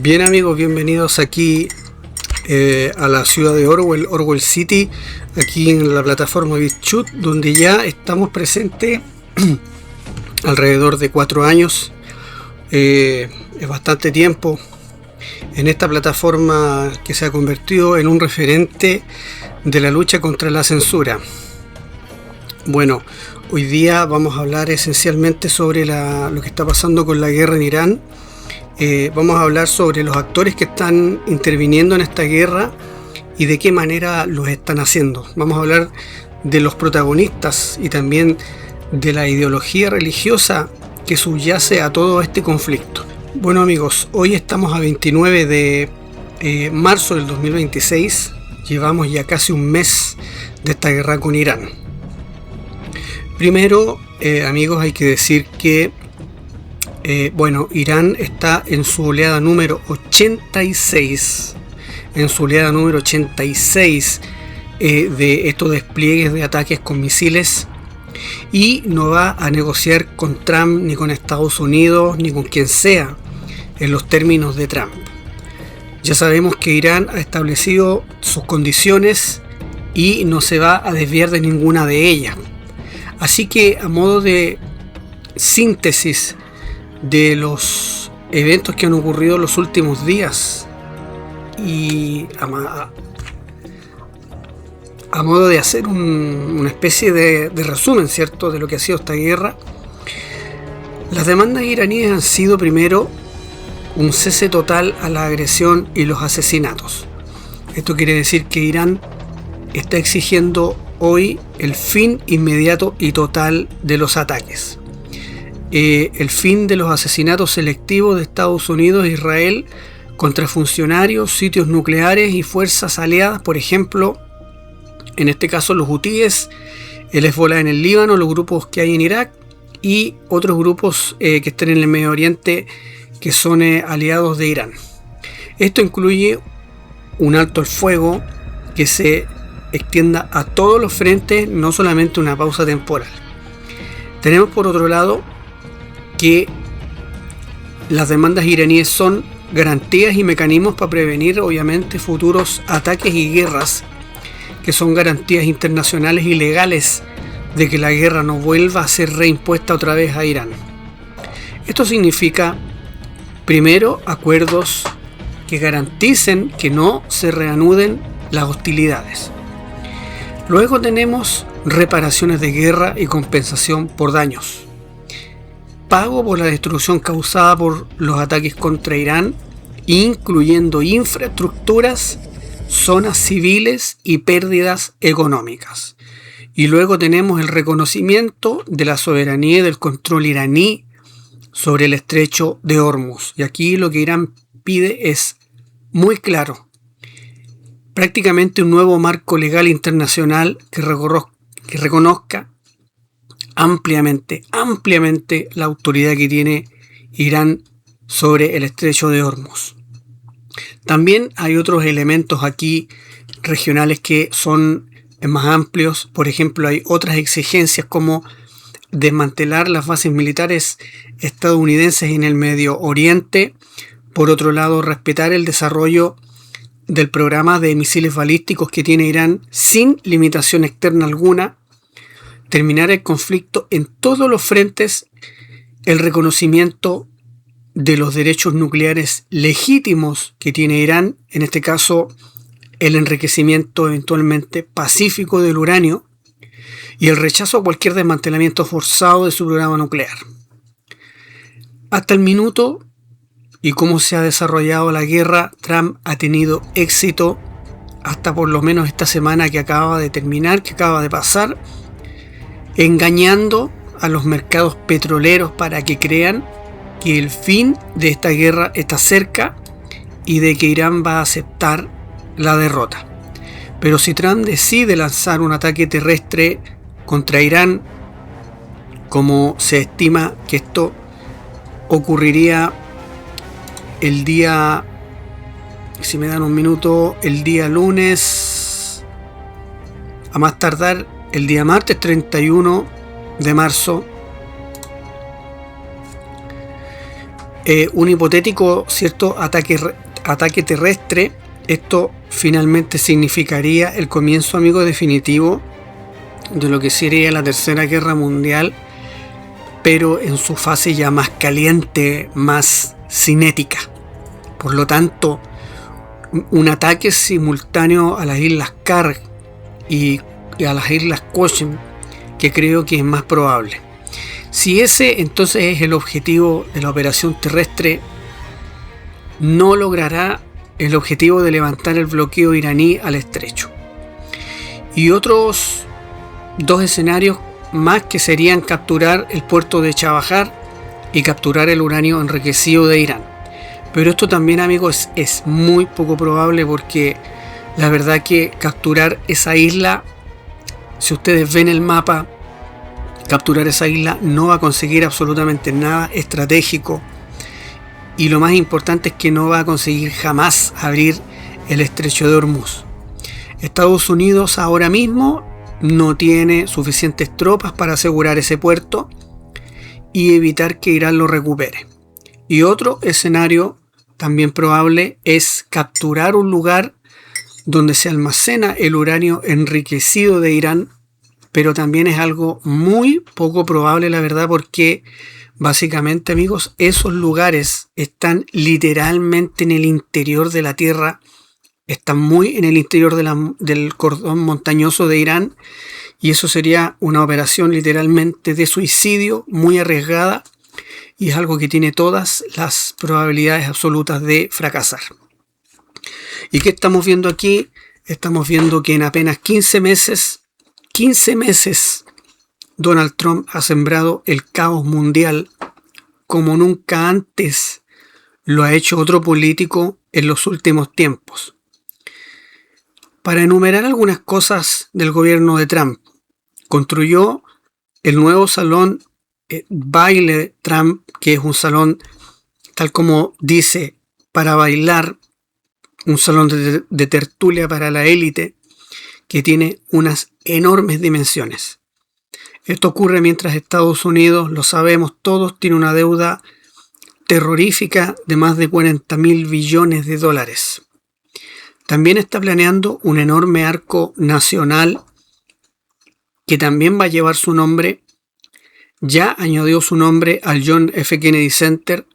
Bien amigos, bienvenidos aquí a la ciudad de Orwell City, aquí en la plataforma BitChute, donde ya estamos presentes alrededor de 4 años. Es bastante tiempo en esta plataforma que se ha convertido en un referente de la lucha contra la censura. Bueno, hoy día vamos a hablar esencialmente sobre lo que está pasando con la guerra en Irán. Vamos a hablar sobre los actores que están interviniendo en esta guerra y de qué manera los están haciendo. Vamos a hablar de los protagonistas y también de la ideología religiosa que subyace a todo este conflicto. Bueno amigos, hoy estamos a 29 de marzo del 2026. Llevamos ya casi un mes de esta guerra con Irán. Primero, amigos, hay que decir que Irán está en su oleada número 86. En su oleada número 86 de estos despliegues de ataques con misiles. Y no va a negociar con Trump, ni con Estados Unidos, ni con quien sea, en los términos de Trump. Ya sabemos que Irán ha establecido sus condiciones y no se va a desviar de ninguna de ellas. Así que, a modo de síntesis de los eventos que han ocurrido en los últimos días y a modo de hacer una especie de resumen, ¿cierto?, de lo que ha sido esta guerra, las demandas iraníes han sido primero un cese total a la agresión y los asesinatos. Esto quiere decir que Irán está exigiendo hoy el fin inmediato y total de los ataques. El fin de los asesinatos selectivos de Estados Unidos e Israel contra funcionarios, sitios nucleares y fuerzas aliadas, por ejemplo, en este caso los hutíes, el Hezbollah en el Líbano, los grupos que hay en Irak y otros grupos que están en el Medio Oriente que son aliados de Irán. Esto incluye un alto al fuego que se extienda a todos los frentes, no solamente una pausa temporal. Tenemos por otro lado que las demandas iraníes son garantías y mecanismos para prevenir obviamente futuros ataques y guerras, que son garantías internacionales y legales de que la guerra no vuelva a ser reimpuesta otra vez a Irán. Esto significa, primero, acuerdos que garanticen que no se reanuden las hostilidades. Luego tenemos reparaciones de guerra y compensación por daños. Pago por la destrucción causada por los ataques contra Irán, incluyendo infraestructuras, zonas civiles y pérdidas económicas. Y luego tenemos el reconocimiento de la soberanía y del control iraní sobre el estrecho de Hormuz. Y aquí lo que Irán pide es muy claro: prácticamente un nuevo marco legal internacional que reconozca ampliamente la autoridad que tiene Irán sobre el estrecho de Hormuz. También hay otros elementos aquí regionales que son más amplios. Por ejemplo, hay otras exigencias como desmantelar las bases militares estadounidenses en el Medio Oriente. Por otro lado, respetar el desarrollo del programa de misiles balísticos que tiene Irán sin limitación externa alguna. Terminar el conflicto en todos los frentes, el reconocimiento de los derechos nucleares legítimos que tiene Irán, en este caso el enriquecimiento eventualmente pacífico del uranio y el rechazo a cualquier desmantelamiento forzado de su programa nuclear. Hasta el minuto y cómo se ha desarrollado la guerra, Trump ha tenido éxito hasta por lo menos esta semana que acaba de terminar, que acaba de pasar, engañando a los mercados petroleros para que crean que el fin de esta guerra está cerca y de que Irán va a aceptar la derrota. Pero si Trump decide lanzar un ataque terrestre contra Irán, como se estima que esto ocurriría el día, si me dan un minuto, el día lunes, a más tardar el día martes 31 de marzo, un hipotético, cierto, ataque terrestre. Esto finalmente significaría el comienzo, amigo, definitivo de lo que sería la Tercera Guerra Mundial, pero en su fase ya más caliente, más cinética. Por lo tanto, un ataque simultáneo a las Islas Karg y a las Islas Cochin, que creo que es más probable. Si ese entonces es el objetivo de la operación terrestre, no logrará el objetivo de levantar el bloqueo iraní al estrecho. Y otros dos escenarios más, que serían capturar el puerto de Chabahar y capturar el uranio enriquecido de Irán. Pero esto también, amigos, es muy poco probable, porque la verdad que capturar esa isla, si ustedes ven el mapa, capturar esa isla no va a conseguir absolutamente nada estratégico, y lo más importante es que no va a conseguir jamás abrir el estrecho de Hormuz. Estados Unidos ahora mismo no tiene suficientes tropas para asegurar ese puerto y evitar que Irán lo recupere. Y otro escenario también probable es capturar un lugar donde se almacena el uranio enriquecido de Irán, pero también es algo muy poco probable, la verdad, porque básicamente, amigos, esos lugares están literalmente en el interior de la tierra, están muy en el interior del cordón montañoso de Irán, y eso sería una operación literalmente de suicidio, muy arriesgada, y es algo que tiene todas las probabilidades absolutas de fracasar. ¿Y qué estamos viendo aquí? Estamos viendo que en apenas 15 meses, Donald Trump ha sembrado el caos mundial como nunca antes lo ha hecho otro político en los últimos tiempos. Para enumerar algunas cosas del gobierno de Trump, construyó el nuevo salón baile Trump, que es un salón, tal como dice, para bailar, un salón de tertulia para la élite, que tiene unas enormes dimensiones. Esto ocurre mientras Estados Unidos, lo sabemos todos, tiene una deuda terrorífica de más de 40.000 billones de dólares. También está planeando un enorme arco nacional que también va a llevar su nombre. Ya añadió su nombre al John F. Kennedy Center,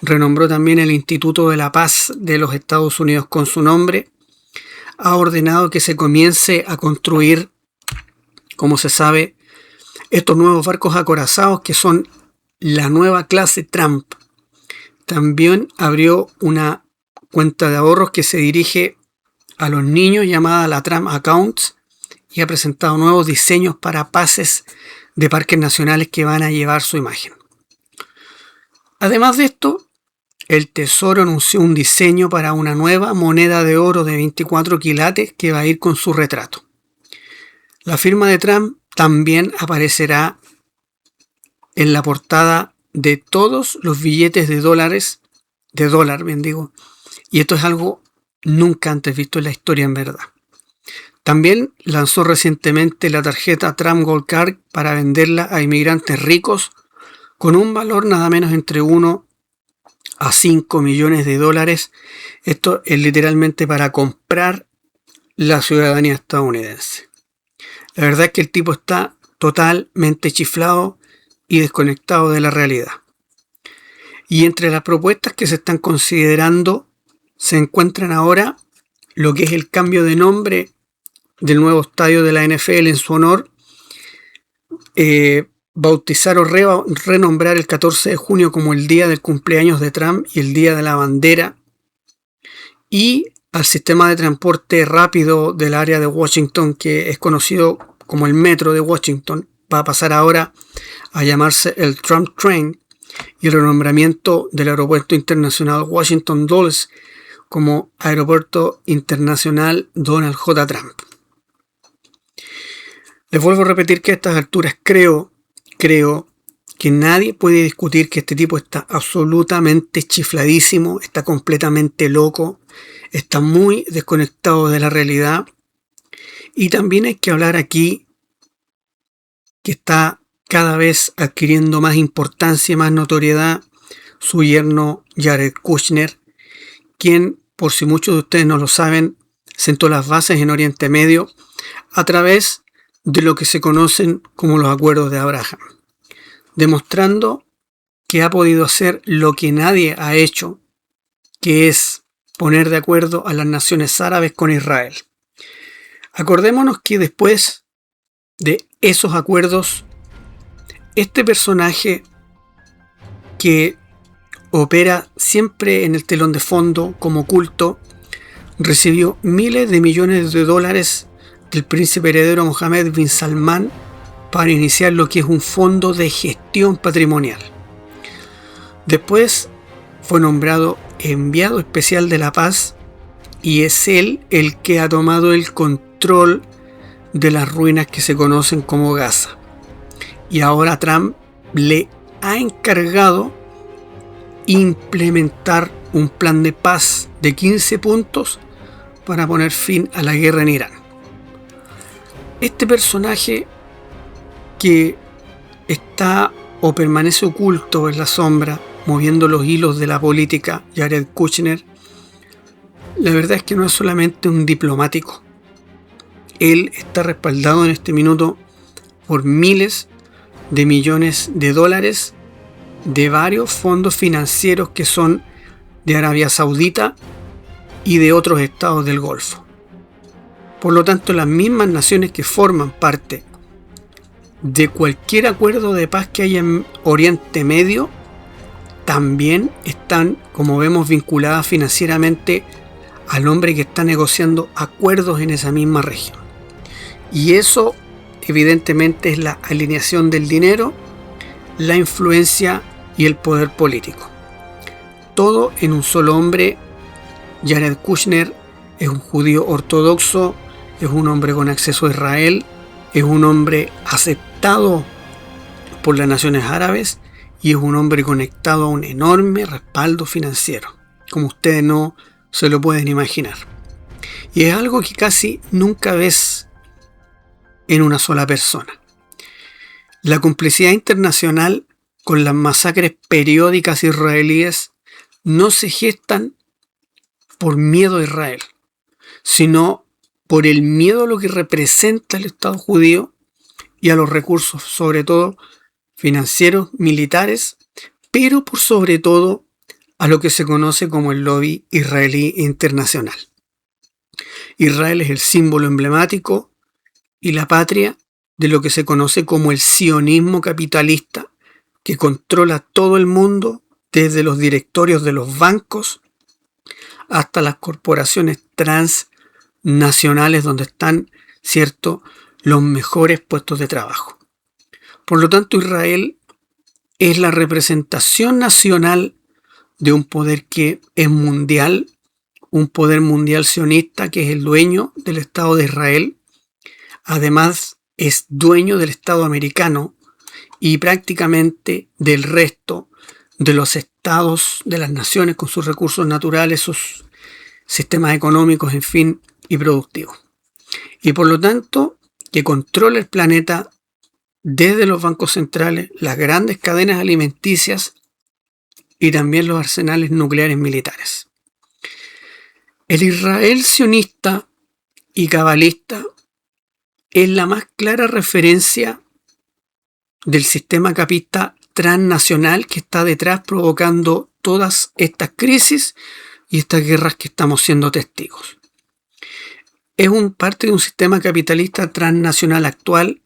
renombró también el Instituto de la Paz de los Estados Unidos con su nombre. Ha ordenado que se comience a construir, como se sabe, estos nuevos barcos acorazados, que son la nueva clase Trump. También abrió una cuenta de ahorros que se dirige a los niños, llamada la Trump Accounts, y ha presentado nuevos diseños para pases de parques nacionales que van a llevar su imagen. Además de esto, el Tesoro anunció un diseño para una nueva moneda de oro de 24 quilates que va a ir con su retrato. La firma de Trump también aparecerá en la portada de todos los billetes de dólar, y esto es algo nunca antes visto en la historia, en verdad. También lanzó recientemente la tarjeta Trump Gold Card para venderla a inmigrantes ricos con un valor nada menos entre 1 a 5 millones de dólares. Esto es literalmente para comprar la ciudadanía estadounidense. La verdad es que el tipo está totalmente chiflado y desconectado de la realidad. Y entre las propuestas que se están considerando se encuentran ahora lo que es el cambio de nombre del nuevo estadio de la NFL en su honor, bautizar o renombrar el 14 de junio como el día del cumpleaños de Trump y el día de la bandera, y al sistema de transporte rápido del área de Washington, que es conocido como el metro de Washington, va a pasar ahora a llamarse el Trump Train, y el renombramiento del aeropuerto internacional Washington Dulles como Aeropuerto Internacional Donald J. Trump. Les vuelvo a repetir que a estas alturas creo que nadie puede discutir que este tipo está absolutamente chifladísimo, está completamente loco, está muy desconectado de la realidad. Y también hay que hablar aquí que está cada vez adquiriendo más importancia y más notoriedad su yerno Jared Kushner, quien, por si muchos de ustedes no lo saben, sentó las bases en Oriente Medio a través de lo que se conocen como los acuerdos de Abraham, demostrando que ha podido hacer lo que nadie ha hecho, que es poner de acuerdo a las naciones árabes con Israel. Acordémonos que después de esos acuerdos, este personaje que opera siempre en el telón de fondo como oculto, recibió miles de millones de dólares del príncipe heredero Mohammed bin Salman para iniciar lo que es un fondo de gestión patrimonial. Después fue nombrado enviado especial de la paz y es él el que ha tomado el control de las ruinas que se conocen como Gaza. Y ahora Trump le ha encargado implementar un plan de paz de 15 puntos para poner fin a la guerra en Irán. Este personaje que está o permanece oculto en la sombra, moviendo los hilos de la política, Jared Kushner, la verdad es que no es solamente un diplomático. Él está respaldado en este minuto por miles de millones de dólares de varios fondos financieros que son de Arabia Saudita y de otros estados del Golfo. Por lo tanto, las mismas naciones que forman parte de cualquier acuerdo de paz que haya en Oriente Medio también están, como vemos, vinculadas financieramente al hombre que está negociando acuerdos en esa misma región. Y eso evidentemente es la alineación del dinero, la influencia y el poder político. Todo en un solo hombre. Jared Kushner es un judío ortodoxo, es un hombre con acceso a Israel, es un hombre aceptado por las naciones árabes y es un hombre conectado a un enorme respaldo financiero, como ustedes no se lo pueden imaginar. Y es algo que casi nunca ves en una sola persona. La complicidad internacional con las masacres periódicas israelíes no se gestan por miedo a Israel, sino por el miedo a lo que representa el Estado judío y a los recursos, sobre todo financieros, militares, pero por sobre todo a lo que se conoce como el lobby israelí internacional. Israel es el símbolo emblemático y la patria de lo que se conoce como el sionismo capitalista, que controla todo el mundo, desde los directorios de los bancos hasta las corporaciones transnacionales donde están, ¿cierto?, los mejores puestos de trabajo. Por lo tanto, Israel es la representación nacional de un poder que es mundial, un poder mundial sionista que es el dueño del Estado de Israel. Además, es dueño del Estado americano y prácticamente del resto de los estados de las naciones con sus recursos naturales, sus sistemas económicos, en fin, y productivos. Y por lo tanto, que controla el planeta desde los bancos centrales, las grandes cadenas alimenticias y también los arsenales nucleares militares. El Israel sionista y cabalista es la más clara referencia del sistema capitalista transnacional que está detrás provocando todas estas crisis y estas guerras que estamos siendo testigos. Es parte de un sistema capitalista transnacional actual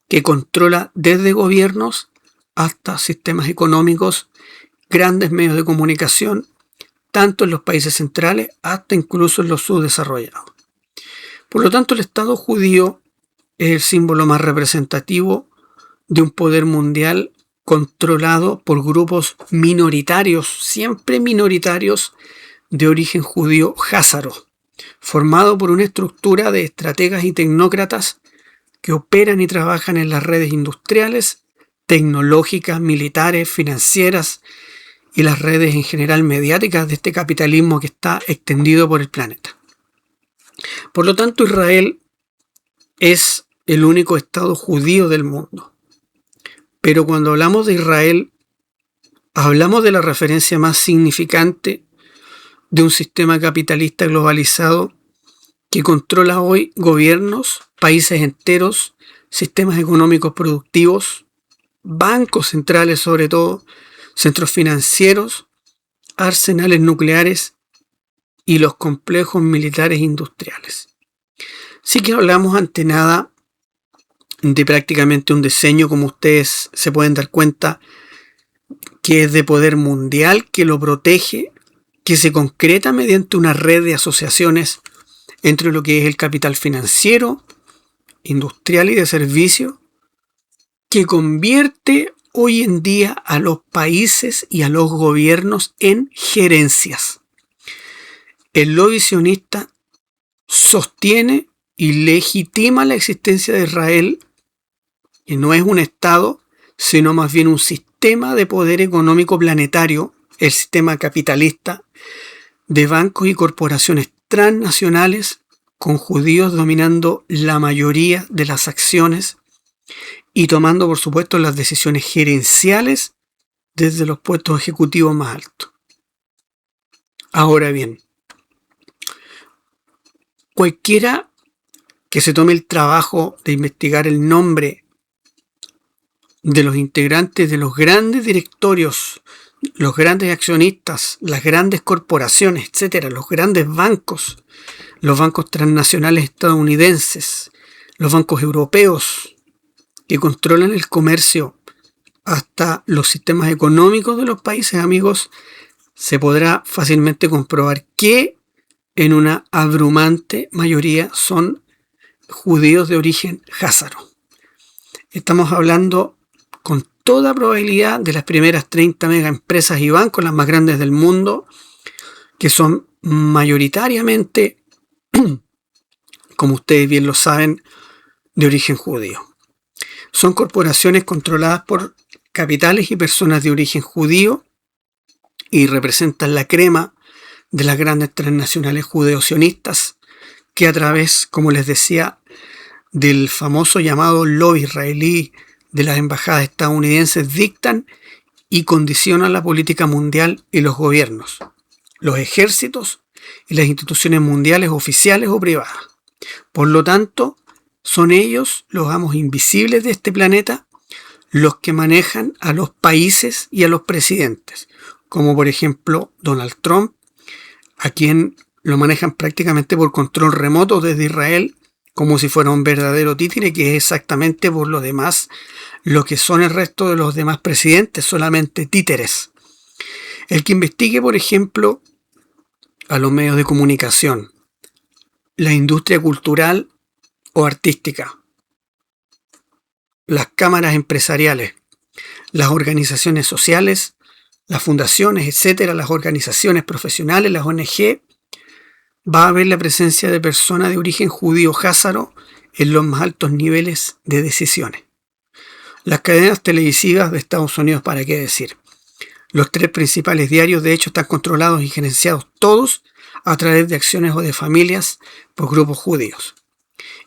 que controla desde gobiernos hasta sistemas económicos, grandes medios de comunicación, tanto en los países centrales hasta incluso en los subdesarrollados. Por lo tanto, el Estado judío es el símbolo más representativo de un poder mundial controlado por grupos minoritarios, siempre minoritarios, de origen judío házaro, formado por una estructura de estrategas y tecnócratas que operan y trabajan en las redes industriales, tecnológicas, militares, financieras y las redes en general mediáticas de este capitalismo que está extendido por el planeta. Por lo tanto, Israel es el único Estado judío del mundo. Pero cuando hablamos de Israel, hablamos de la referencia más significante de un sistema capitalista globalizado que controla hoy gobiernos, países enteros, sistemas económicos productivos, bancos centrales sobre todo, centros financieros, arsenales nucleares y los complejos militares industriales. Sí que hablamos ante nada de prácticamente un diseño, como ustedes se pueden dar cuenta, que es de poder mundial, que lo protege, que se concreta mediante una red de asociaciones entre lo que es el capital financiero, industrial y de servicio, que convierte hoy en día a los países y a los gobiernos en gerencias. El lobby sionista sostiene y legitima la existencia de Israel, que no es un Estado, sino más bien un sistema de poder económico planetario, el sistema capitalista, de bancos y corporaciones transnacionales, con judíos dominando la mayoría de las acciones y tomando, por supuesto, las decisiones gerenciales desde los puestos ejecutivos más altos. Ahora bien, cualquiera que se tome el trabajo de investigar el nombre de los integrantes de los grandes directorios, los grandes accionistas, las grandes corporaciones, etcétera, los grandes bancos, los bancos transnacionales estadounidenses, los bancos europeos que controlan el comercio, hasta los sistemas económicos de los países amigos, se podrá fácilmente comprobar que en una abrumante mayoría son judíos de origen házaro. Estamos hablando con toda probabilidad de las primeras 30 mega empresas y bancos, las más grandes del mundo, que son mayoritariamente, como ustedes bien lo saben, de origen judío. Son corporaciones controladas por capitales y personas de origen judío y representan la crema de las grandes transnacionales judeo-sionistas que a través, como les decía, del famoso llamado lobby israelí de las embajadas estadounidenses dictan y condicionan la política mundial y los gobiernos, los ejércitos y las instituciones mundiales oficiales o privadas. Por lo tanto, son ellos, los amos invisibles de este planeta, los que manejan a los países y a los presidentes, como por ejemplo Donald Trump, a quien lo manejan prácticamente por control remoto desde Israel, como si fuera un verdadero títere, que es exactamente por lo demás lo que son el resto de los demás presidentes, solamente títeres. El que investigue, por ejemplo, a los medios de comunicación, la industria cultural o artística, las cámaras empresariales, las organizaciones sociales, las fundaciones, etcétera, las organizaciones profesionales, las ONG, va a haber la presencia de personas de origen judío házaro en los más altos niveles de decisiones. Las cadenas televisivas de Estados Unidos, ¿para qué decir? Los 3 principales diarios, de hecho, están controlados y gerenciados todos a través de acciones o de familias por grupos judíos.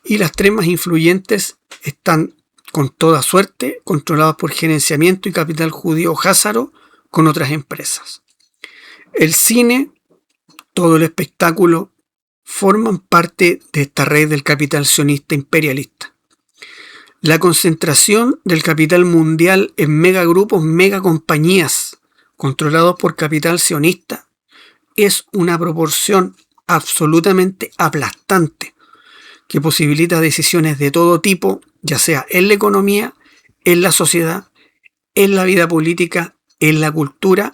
Y las 3 más influyentes están con toda suerte controlados por gerenciamiento y capital judío házaro con otras empresas. El cine, todo el espectáculo, forman parte de esta red del capital sionista imperialista. La concentración del capital mundial en megagrupos, megacompañías controlados por capital sionista es una proporción absolutamente aplastante que posibilita decisiones de todo tipo, ya sea en la economía, en la sociedad, en la vida política, en la cultura,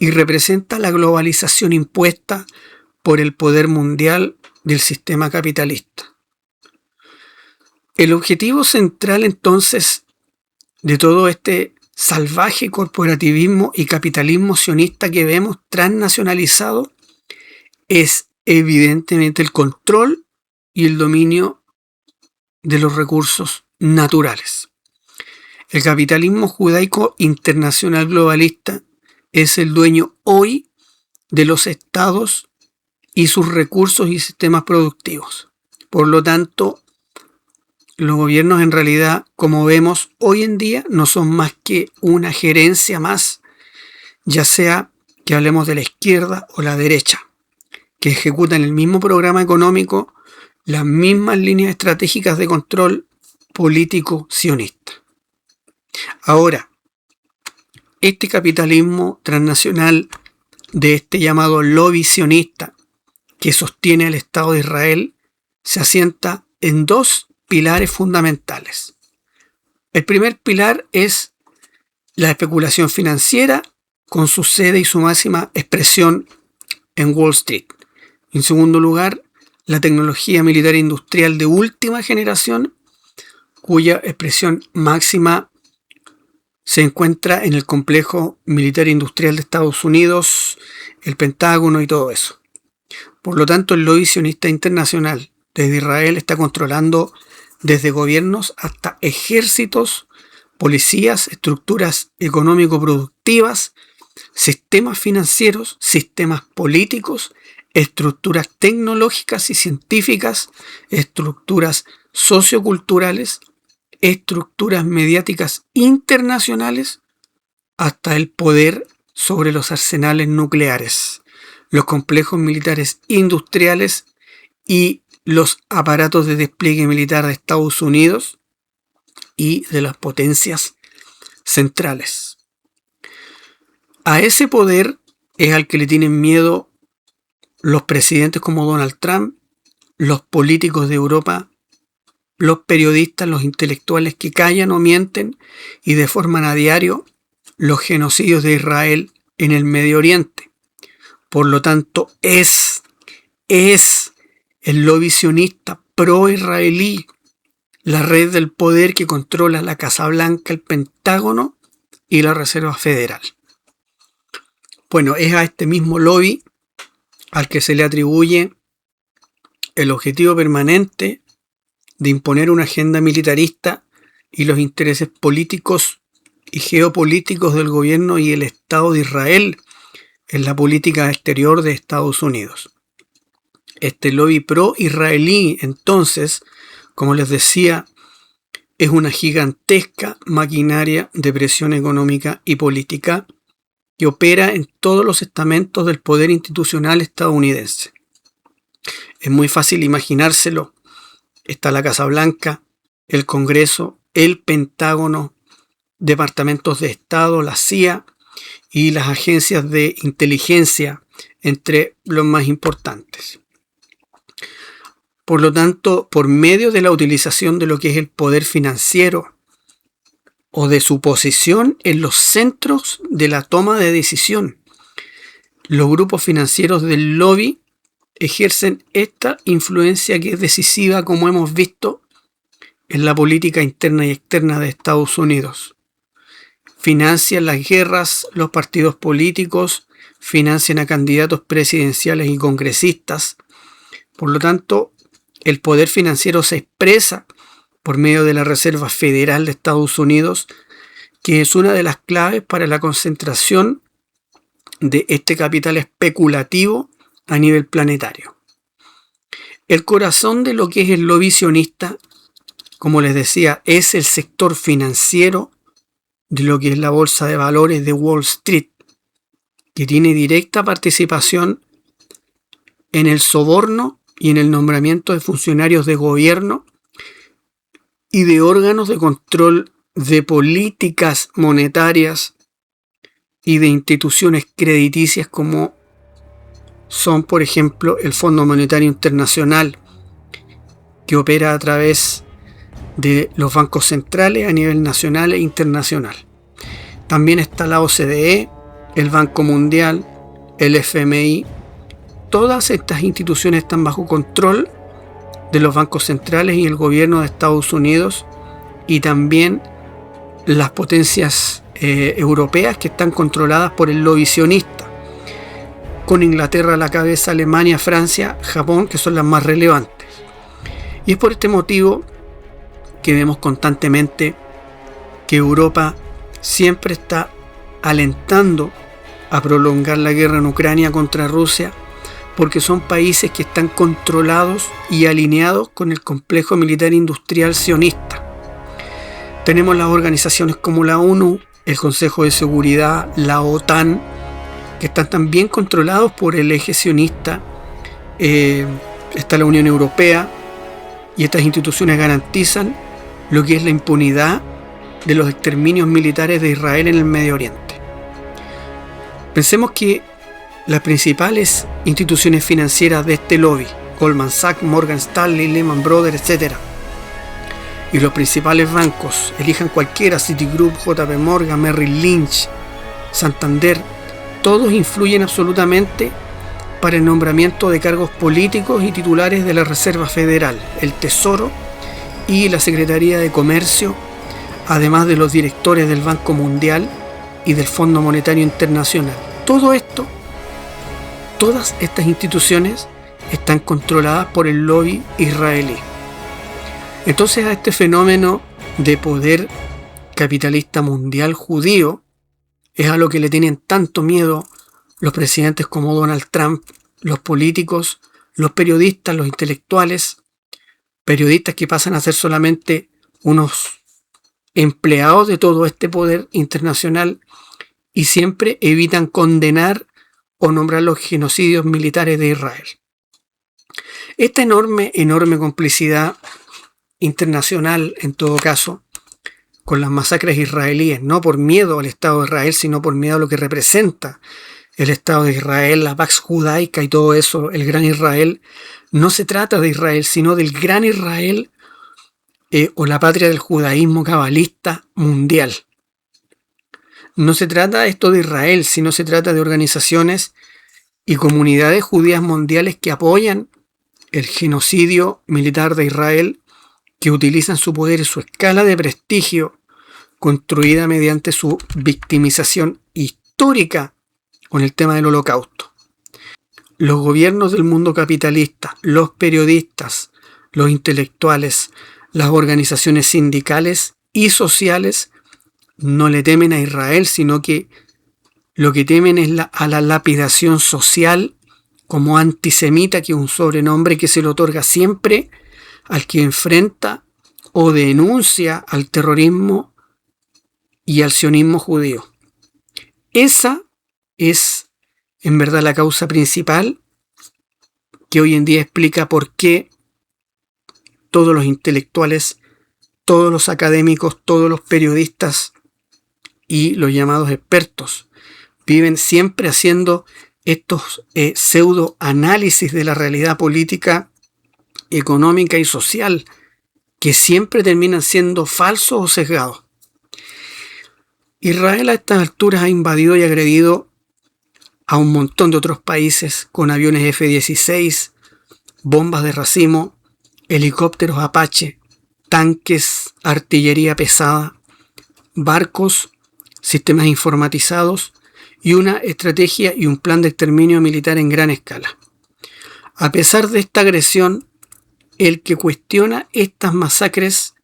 y representa la globalización impuesta por el poder mundial del sistema capitalista. El objetivo central entonces de todo este salvaje corporativismo y capitalismo sionista que vemos transnacionalizado es evidentemente el control y el dominio de los recursos naturales. El capitalismo judaico internacional globalista es el dueño hoy de los estados y sus recursos y sistemas productivos. Por lo tanto, los gobiernos en realidad, como vemos hoy en día, no son más que una gerencia más ya sea que hablemos de la izquierda o la derecha, que ejecutan el mismo programa económico, las mismas líneas estratégicas de control político sionista. Ahora, este capitalismo transnacional de este llamado lobby sionista que sostiene al Estado de Israel se asienta en dos pilares fundamentales. El primer pilar es la especulación financiera con su sede y su máxima expresión en Wall Street. En segundo lugar, la tecnología militar e industrial de última generación, cuya expresión máxima se encuentra en el complejo militar e industrial de Estados Unidos, el Pentágono y todo eso. Por lo tanto, el lobby sionista internacional desde Israel está controlando desde gobiernos hasta ejércitos, policías, estructuras económico-productivas, sistemas financieros, sistemas políticos, estructuras tecnológicas y científicas, estructuras socioculturales, estructuras mediáticas internacionales, hasta el poder sobre los arsenales nucleares, los complejos militares industriales y los aparatos de despliegue militar de Estados Unidos y de las potencias centrales. A ese poder es al que le tienen miedo los presidentes como Donald Trump, los políticos de Europa, los periodistas, los intelectuales que callan o mienten y deforman a diario los genocidios de Israel en el Medio Oriente. Por lo tanto, es el lobby sionista pro-israelí, la red del poder que controla la Casa Blanca, el Pentágono y la Reserva Federal. Bueno, es a este mismo lobby al que se le atribuye el objetivo permanente de imponer una agenda militarista y los intereses políticos y geopolíticos del gobierno y el Estado de Israel en la política exterior de Estados Unidos. Este lobby pro-israelí, entonces, como les decía, es una gigantesca maquinaria de presión económica y política que opera en todos los estamentos del poder institucional estadounidense. Es muy fácil imaginárselo. Está la Casa Blanca, el Congreso, el Pentágono, departamentos de Estado, la CIA y las agencias de inteligencia, entre los más importantes. Por lo tanto, por medio de la utilización de lo que es el poder financiero o de su posición en los centros de la toma de decisión, los grupos financieros del lobby ejercen esta influencia que es decisiva, como hemos visto, en la política interna y externa de Estados Unidos. Financian las guerras, los partidos políticos, financian a candidatos presidenciales y congresistas. Por lo tanto, el poder financiero se expresa por medio de la Reserva Federal de Estados Unidos, que es una de las claves para la concentración de este capital especulativo a nivel planetario. El corazón de lo que es el lobby sionista, como les decía, es el sector financiero de lo que es la bolsa de valores de Wall Street, que tiene directa participación en el soborno y en el nombramiento de funcionarios de gobierno y de órganos de control de políticas monetarias y de instituciones crediticias como son, por ejemplo, el Fondo Monetario Internacional, que opera a través de los bancos centrales a nivel nacional e internacional. También está la OCDE, el Banco Mundial, el FMI. Todas estas instituciones están bajo control de los bancos centrales y el gobierno de Estados Unidos, y también las potencias europeas que están controladas por el lobby sionista, con Inglaterra a la cabeza, Alemania, Francia, Japón, que son las más relevantes. Y es por este motivo que vemos constantemente que Europa siempre está alentando a prolongar la guerra en Ucrania contra Rusia, porque son países que están controlados y alineados con el complejo militar industrial sionista. Tenemos las organizaciones como la ONU, el Consejo de Seguridad, la OTAN, que están también controlados por el eje sionista. Está la Unión Europea, y estas instituciones garantizan lo que es la impunidad de los exterminios militares de Israel en el Medio Oriente. Pensemos que las principales instituciones financieras de este lobby, Goldman Sachs, Morgan Stanley, Lehman Brothers, etc., y los principales bancos, elijan cualquiera, Citigroup, JP Morgan, Merrill Lynch, Santander, todos influyen absolutamente para el nombramiento de cargos políticos y titulares de la Reserva Federal, el Tesoro y la Secretaría de Comercio, además de los directores del Banco Mundial y del Fondo Monetario Internacional. Todo esto, todas estas instituciones están controladas por el lobby israelí. Entonces, a este fenómeno de poder capitalista mundial judío es a lo que le tienen tanto miedo los presidentes como Donald Trump, los políticos, los periodistas, los intelectuales, periodistas que pasan a ser solamente unos empleados de todo este poder internacional y siempre evitan condenar o nombrar los genocidios militares de Israel. Esta enorme complicidad internacional, en todo caso, con las masacres israelíes, no por miedo al Estado de Israel, sino por miedo a lo que representa el Estado de Israel, la Pax Judaica y todo eso, el Gran Israel. No se trata de Israel, sino del Gran Israel o la patria del judaísmo cabalista mundial. No se trata esto de Israel, sino se trata de organizaciones y comunidades judías mundiales que apoyan el genocidio militar de Israel, que utilizan su poder y su escala de prestigio construida mediante su victimización histórica con el tema del Holocausto. Los gobiernos del mundo capitalista, los periodistas, los intelectuales, las organizaciones sindicales y sociales no le temen a Israel, sino que lo que temen es a la lapidación social como antisemita, que es un sobrenombre que se le otorga siempre al que enfrenta o denuncia al terrorismo y al sionismo judío. Esa es en verdad la causa principal que hoy en día explica por qué todos los intelectuales, todos los académicos, todos los periodistas y los llamados expertos viven siempre haciendo estos pseudoanálisis de la realidad política, económica y social, que siempre terminan siendo falsos o sesgados. Israel a estas alturas ha invadido y agredido a un montón de otros países con aviones F-16, bombas de racimo, helicópteros Apache, tanques, artillería pesada, barcos, sistemas informatizados y una estrategia y un plan de exterminio militar en gran escala. A pesar de esta agresión, el que cuestiona estas masacres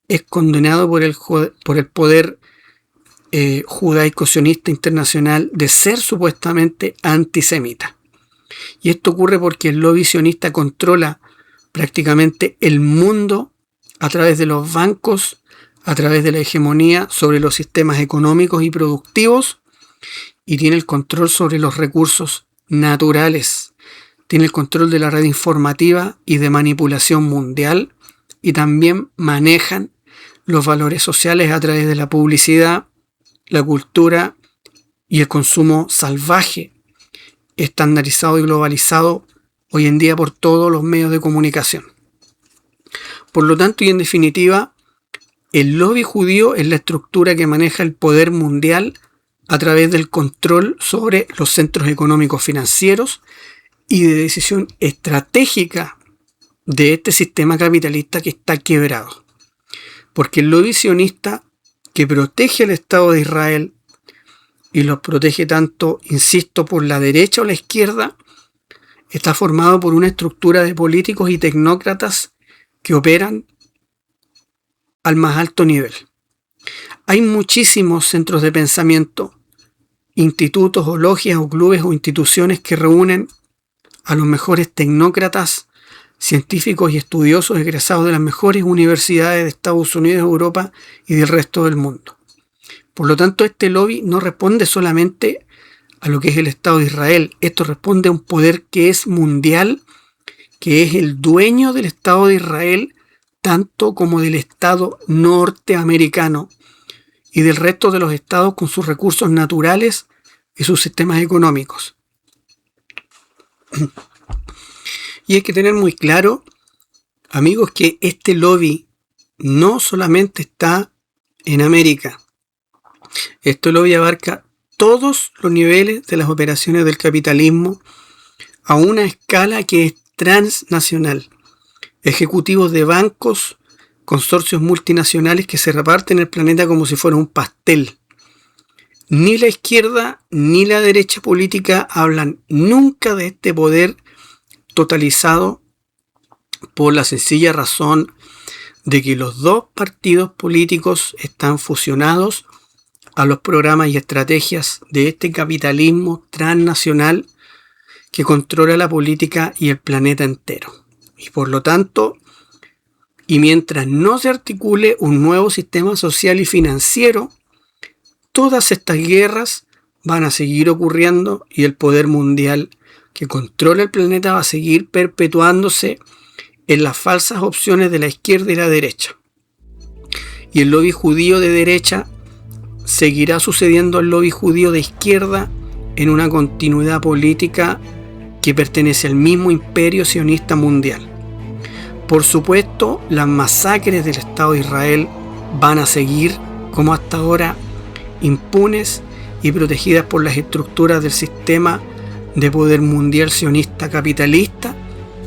es condenado por el poder judaico-sionista internacional de ser supuestamente antisemita. Y esto ocurre porque el lobby sionista controla prácticamente el mundo a través de los bancos, a través de la hegemonía sobre los sistemas económicos y productivos, y tiene el control sobre los recursos naturales. Tiene el control de la red informativa y de manipulación mundial, y también manejan los valores sociales a través de la publicidad, la cultura y el consumo salvaje, estandarizado y globalizado hoy en día por todos los medios de comunicación. Por lo tanto, y en definitiva, el lobby judío es la estructura que maneja el poder mundial a través del control sobre los centros económicos financieros y de decisión estratégica de este sistema capitalista que está quebrado. Porque el lobby sionista, que protege al Estado de Israel y lo protege tanto, insisto, por la derecha o la izquierda, está formado por una estructura de políticos y tecnócratas que operan al más alto nivel. Hay muchísimos centros de pensamiento, institutos o logias o clubes o instituciones que reúnen a los mejores tecnócratas, científicos y estudiosos egresados de las mejores universidades de Estados Unidos, Europa y del resto del mundo. Por lo tanto, este lobby no responde solamente a lo que es el Estado de Israel. Esto responde a un poder que es mundial, que es el dueño del Estado de Israel, tanto como del Estado norteamericano y del resto de los estados con sus recursos naturales y sus sistemas económicos. Y hay que tener muy claro, amigos, que este lobby no solamente está en América. Este lobby abarca todos los niveles de las operaciones del capitalismo a una escala que es transnacional. Ejecutivos de bancos, consorcios multinacionales que se reparten el planeta como si fuera un pastel. Ni la izquierda ni la derecha política hablan nunca de este poder totalizado por la sencilla razón de que los dos partidos políticos están fusionados a los programas y estrategias de este capitalismo transnacional que controla la política y el planeta entero. Y por lo tanto, y mientras no se articule un nuevo sistema social y financiero, todas estas guerras van a seguir ocurriendo y el poder mundial que controla el planeta va a seguir perpetuándose en las falsas opciones de la izquierda y la derecha. Y el lobby judío de derecha seguirá sucediendo al lobby judío de izquierda en una continuidad política que pertenece al mismo imperio sionista mundial. Por supuesto, las masacres del Estado de Israel van a seguir, como hasta ahora, impunes y protegidas por las estructuras del sistema de poder mundial sionista capitalista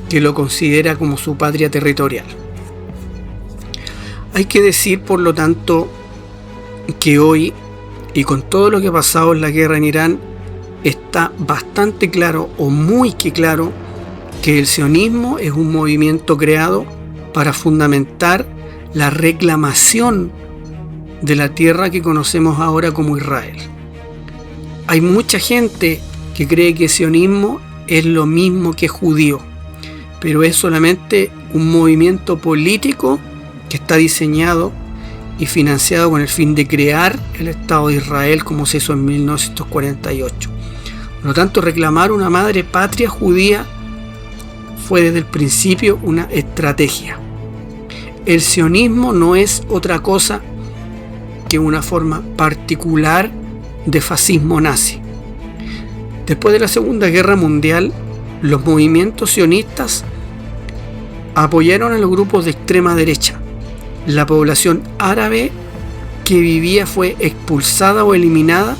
que lo considera como su patria territorial. Hay que decir, por lo tanto, que hoy, y con todo lo que ha pasado en la guerra en Irán, está bastante claro, o muy que claro, que el sionismo es un movimiento creado para fundamentar la reclamación de la tierra que conocemos ahora como Israel. Hay mucha gente que cree que sionismo es lo mismo que judío, pero es solamente un movimiento político que está diseñado y financiado con el fin de crear el Estado de Israel como se hizo en 1948. Por lo tanto, reclamar una madre patria judía fue desde el principio una estrategia. El sionismo no es otra cosa que una forma particular de fascismo nazi. Después de la Segunda Guerra Mundial, los movimientos sionistas apoyaron a los grupos de extrema derecha. La población árabe que vivía fue expulsada o eliminada,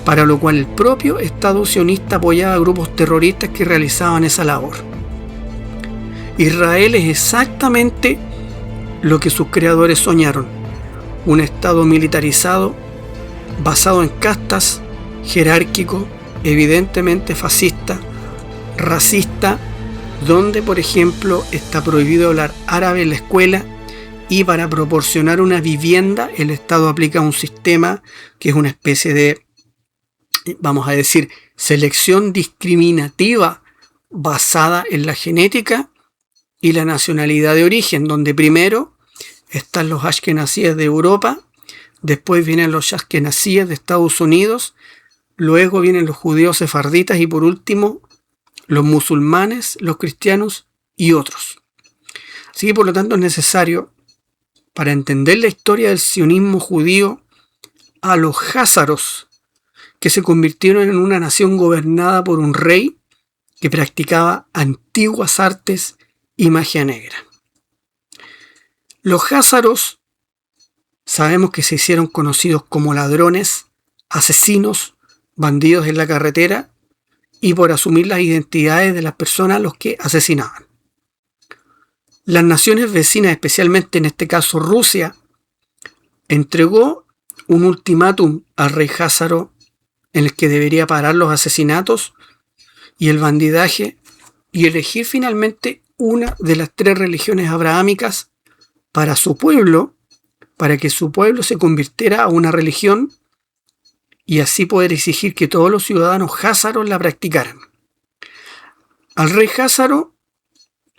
para lo cual el propio Estado sionista apoyaba a grupos terroristas que realizaban esa labor. Israel es exactamente lo que sus creadores soñaron: un Estado militarizado, basado en castas, jerárquico, evidentemente fascista, racista, donde, por ejemplo, está prohibido hablar árabe en la escuela, y para proporcionar una vivienda el Estado aplica un sistema que es una especie de, vamos a decir, selección discriminativa basada en la genética y la nacionalidad de origen, donde primero están los ashkenazíes de Europa, después vienen los ashkenazíes de Estados Unidos, luego vienen los judíos sefarditas y por último los musulmanes, los cristianos y otros. Así que por lo tanto es necesario, para entender la historia del sionismo judío, a los jázaros, que se convirtieron en una nación gobernada por un rey que practicaba antiguas artes y magia negra. Los jázaros sabemos que se hicieron conocidos como ladrones, asesinos, bandidos en la carretera y por asumir las identidades de las personas a los que asesinaban. Las naciones vecinas, especialmente en este caso Rusia, entregó un ultimátum al rey jázaro en el que debería parar los asesinatos y el bandidaje y elegir finalmente una de las 3 religiones abrahámicas para su pueblo, para que su pueblo se convirtiera a una religión y así poder exigir que todos los ciudadanos jázaros la practicaran. Al rey jázaro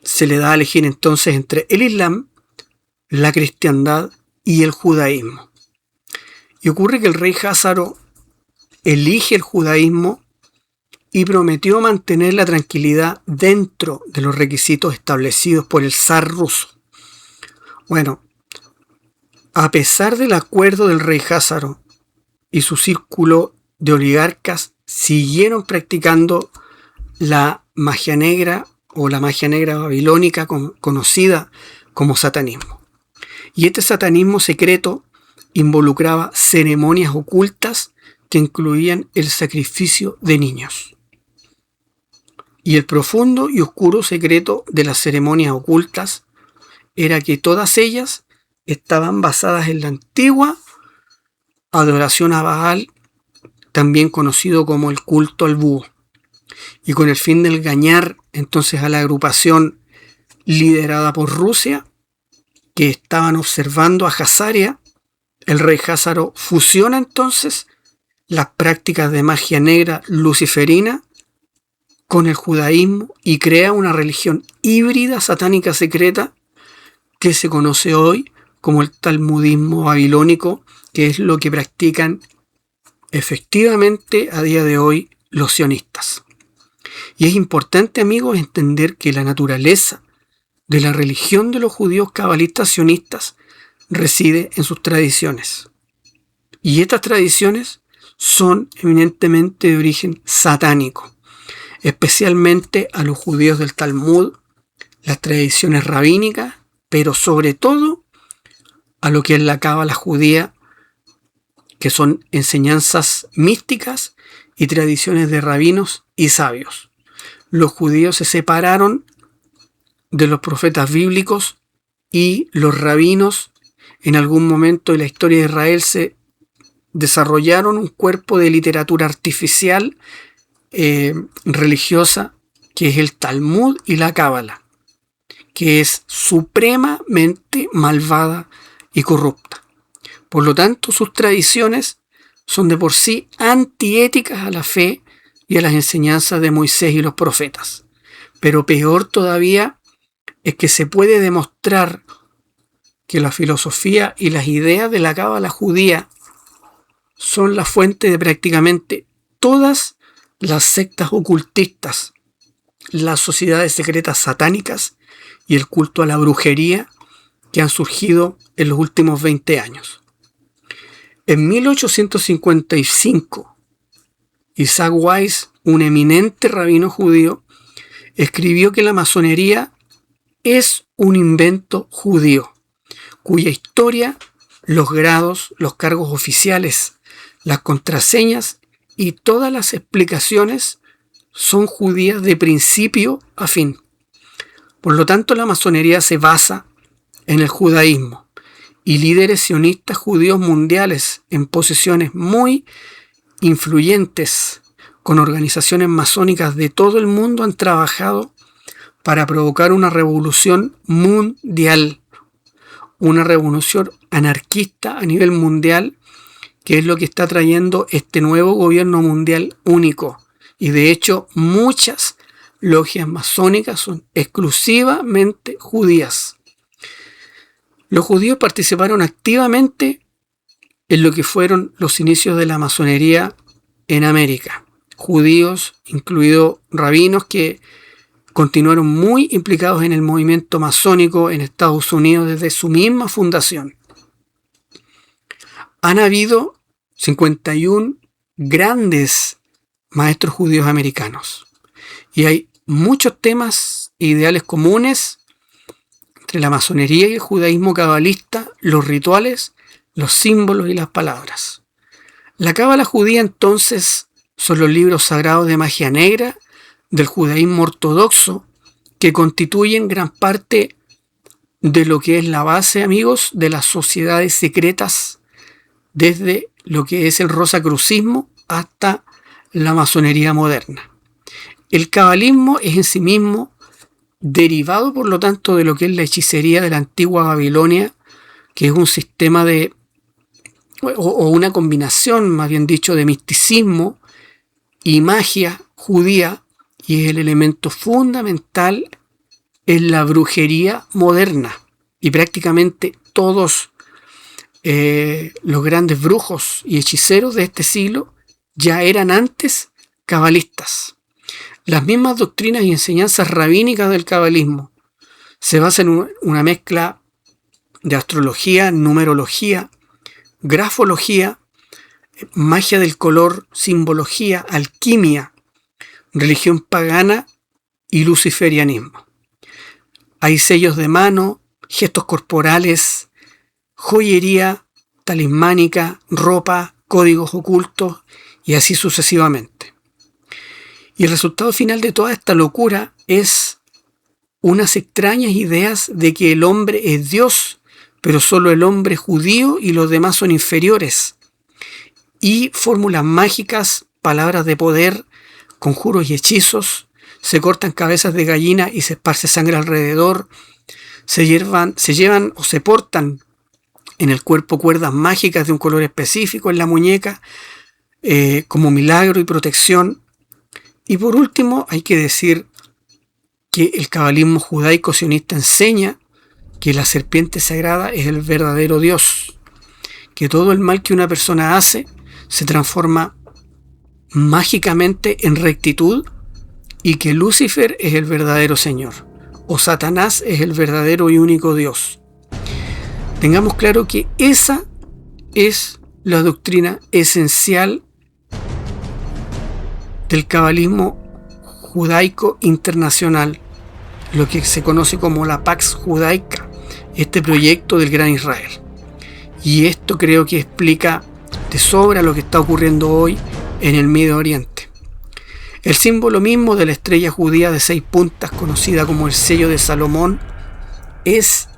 se le da a elegir entonces entre el Islam, la cristiandad y el judaísmo. Y ocurre que el rey jázaro elige el judaísmo y prometió mantener la tranquilidad dentro de los requisitos establecidos por el zar ruso. Bueno, a pesar del acuerdo del rey Házaro y su círculo de oligarcas, siguieron practicando la magia negra o la magia negra babilónica conocida como satanismo. Y este satanismo secreto involucraba ceremonias ocultas que incluían el sacrificio de niños. Y el profundo y oscuro secreto de las ceremonias ocultas era que todas ellas estaban basadas en la antigua adoración a Baal, también conocido como el culto al búho, y con el fin de engañar entonces a la agrupación liderada por Rusia, que estaban observando a Hazaria, el rey Házaro fusiona entonces las prácticas de magia negra luciferina con el judaísmo y crea una religión híbrida satánica secreta que se conoce hoy como el talmudismo babilónico, que es lo que practican efectivamente a día de hoy los sionistas. Y es importante, amigos, entender que la naturaleza de la religión de los judíos cabalistas sionistas reside en sus tradiciones. Y estas tradiciones son eminentemente de origen satánico, especialmente a los judíos del Talmud, las tradiciones rabínicas, pero sobre todo a lo que es la cábala judía, que son enseñanzas místicas y tradiciones de rabinos y sabios. Los judíos se separaron de los profetas bíblicos y los rabinos en algún momento de la historia de Israel se desarrollaron un cuerpo de literatura artificial religiosa que es el Talmud y la cábala, que es supremamente malvada y corrupta. Por lo tanto, sus tradiciones son de por sí antiéticas a la fe y a las enseñanzas de Moisés y los profetas. Pero peor todavía es que se puede demostrar que la filosofía y las ideas de la cábala judía son la fuente de prácticamente todas las sectas ocultistas, las sociedades secretas satánicas y el culto a la brujería que han surgido en los últimos 20 años. En 1855, Isaac Weiss, un eminente rabino judío, escribió que la masonería es un invento judío, cuya historia, los grados, los cargos oficiales, las contraseñas y todas las explicaciones son judías de principio a fin. Por lo tanto, la masonería se basa en el judaísmo y líderes sionistas judíos mundiales en posiciones muy influyentes con organizaciones masónicas de todo el mundo han trabajado para provocar una revolución mundial, una revolución anarquista a nivel mundial, que es lo que está trayendo este nuevo gobierno mundial único. Y de hecho, muchas logias masónicas son exclusivamente judías. Los judíos participaron activamente en lo que fueron los inicios de la masonería en América. Judíos, incluidos rabinos, que continuaron muy implicados en el movimiento masónico en Estados Unidos desde su misma fundación. Han habido 51 grandes maestros judíos americanos y hay muchos temas e ideales comunes entre la masonería y el judaísmo cabalista, los rituales, los símbolos y las palabras. La cábala judía entonces son los libros sagrados de magia negra del judaísmo ortodoxo que constituyen gran parte de lo que es la base, amigos, de las sociedades secretas, desde lo que es el rosacrucismo hasta la masonería moderna. El cabalismo es en sí mismo derivado, por lo tanto, de lo que es la hechicería de la antigua Babilonia, que es un sistema o una combinación, más bien dicho, de misticismo y magia judía, y es el elemento fundamental en la brujería moderna. Y prácticamente todos los grandes brujos y hechiceros de este siglo ya eran antes cabalistas. Las mismas doctrinas y enseñanzas rabínicas del cabalismo se basan en una mezcla de astrología, numerología, grafología, magia del color, simbología, alquimia, religión pagana y luciferianismo. Hay sellos de mano, gestos corporales, joyería, talismánica, ropa, códigos ocultos y así sucesivamente. Y el resultado final de toda esta locura es unas extrañas ideas de que el hombre es Dios, pero solo el hombre es judío y los demás son inferiores. Y fórmulas mágicas, palabras de poder, conjuros y hechizos, se cortan cabezas de gallina y se esparce sangre alrededor, se llevan o se portan en el cuerpo cuerdas mágicas de un color específico en la muñeca, como milagro y protección. Y por último, hay que decir que el cabalismo judaico sionista enseña que la serpiente sagrada es el verdadero Dios, que todo el mal que una persona hace se transforma mágicamente en rectitud y que Lucifer es el verdadero Señor, o Satanás es el verdadero y único Dios. Tengamos claro que esa es la doctrina esencial del cabalismo judaico internacional, lo que se conoce como la Pax Judaica, este proyecto del Gran Israel. Y esto creo que explica de sobra lo que está ocurriendo hoy en el Medio Oriente. El símbolo mismo de la estrella judía de 6 puntas, conocida como el sello de Salomón, es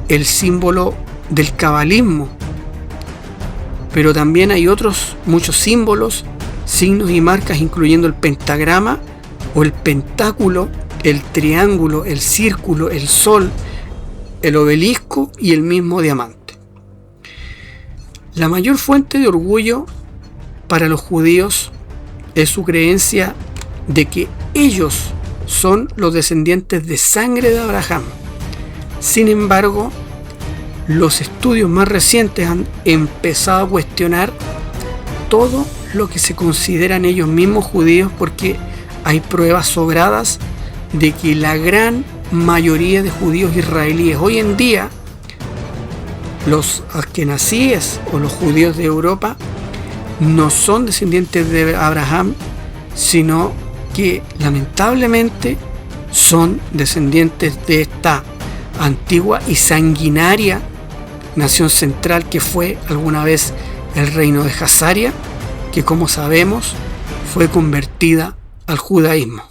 el símbolo del cabalismo. Pero también hay otros muchos símbolos, signos y marcas, incluyendo el pentagrama o el pentáculo, el triángulo, el círculo, el sol, el obelisco y el mismo diamante. La mayor fuente de orgullo para los judíos es su creencia de que ellos son los descendientes de sangre de Abraham. Sin embargo, los estudios más recientes han empezado a cuestionar todo lo que se consideran ellos mismos judíos, porque hay pruebas sobradas de que la gran mayoría de judíos israelíes hoy en día, los askenazíes o los judíos de Europa, no son descendientes de Abraham, sino que lamentablemente son descendientes de esta antigua y sanguinaria nación central que fue alguna vez el reino de Jazaria, que como sabemos fue convertida al judaísmo.